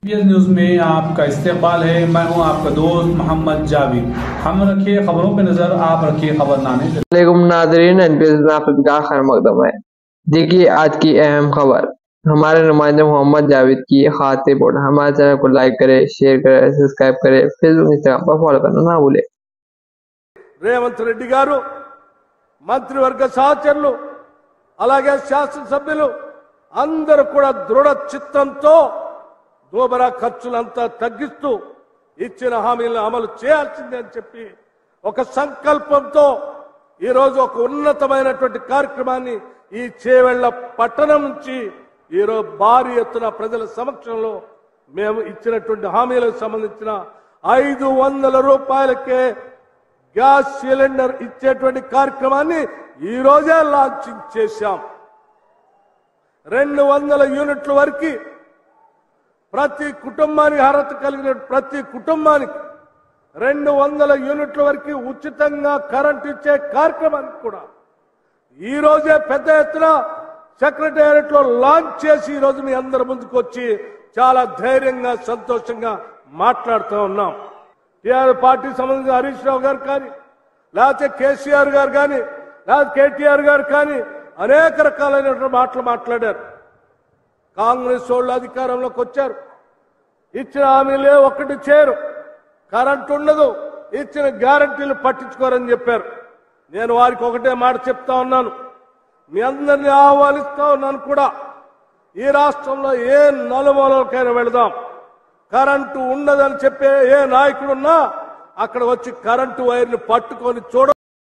PS news में आपका इस्तेमाल है। मैं हूं आपका दोस्त मोहम्मद जावेद। हम रखिए खबरों पे नजर, आप रखिए खबरनामे। नाज़रीन, एनपीएस में आपका खैर मकदम है। देखिए आज की अहम खबर। हमारे नुमाइंदे मोहम्मद जावेद की खास रिपोर्ट। हमारे चैनल को लाइक करें, शेयर करें, सब्सक्राइब करें, फेसबुक इंस्टाग्राम पर फॉलो करना ना भूलें। రేవంత్ రెడ్డి గారు మంత్రివర్గ సహచరులు అలాగే శాసనసభ్యులు అందరూ కూడా దృఢ చిత్తంతో దోబరా ఖర్చులంతా తగ్గిస్తూ ఇచ్చిన హామీలను అమలు చేయాల్సిందే అని చెప్పి ఒక సంకల్పంతో ఈ రోజు ఒక ఉన్నతమైనటువంటి కార్యక్రమాన్ని ఈ చేవెళ్ల పట్టణం నుంచి ఈ రోజు భారీ ఎత్తున ప్రజల సమక్షంలో మేము ఇచ్చినటువంటి హామీలకు సంబంధించిన 500 రూపాయలకే గ్యాస్ సిలిండర్ ఇచ్చేటువంటి కార్యక్రమాన్ని ఈ రోజే లాంచింగ్ చేశాం। 200 యూనిట్ల వరకు ప్రతి కుటుంబానికి అర్హత కలిగిన ప్రతి కుటుంబానికి 200 యూనిట్ల వరకు ఉచితంగా కరెంట్ ఇచ్చే కార్యక్రమానికి కూడా ఈ రోజే పెద్ద ఎత్తున సెక్రటేరియట్ లో లాంచ్ చేసి ఈ రోజు మీ అందరి ముందుకు వచ్చి చాలా ధైర్యంగా సంతోషంగా మాట్లాడుతూ ఉన్నాం। టీఆర్ పార్టీ సంబంధించిన హరీష్ రావు గారు కానీ లేకపోతే కేసీఆర్ గారు కానీ లేకపోతే కేటీఆర్ గారు కానీ అనేక రకాలైనటువంటి మాటలు మాట్లాడారు। కాంగ్రెస్ వాళ్ళు అధికారంలోకి వచ్చారు, ఇచ్చిన హామీలే ఒక్కటి చేయరు, కరెంట్ ఉండదు, ఇచ్చిన గ్యారంటీలు పట్టించుకోరని చెప్పారు। నేను వారికి ఒకటే మాట చెప్తా ఉన్నాను, మీ అందరినీ ఆహ్వానిస్తా ఉన్నాను కూడా, ఈ రాష్ట్రంలో ఏ నలుమూలకైనా వెళదాం, కరెంటు ఉండదని చెప్పే ఏ నాయకుడున్నా అక్కడ వచ్చి కరెంటు వైర్ని పట్టుకొని చూడ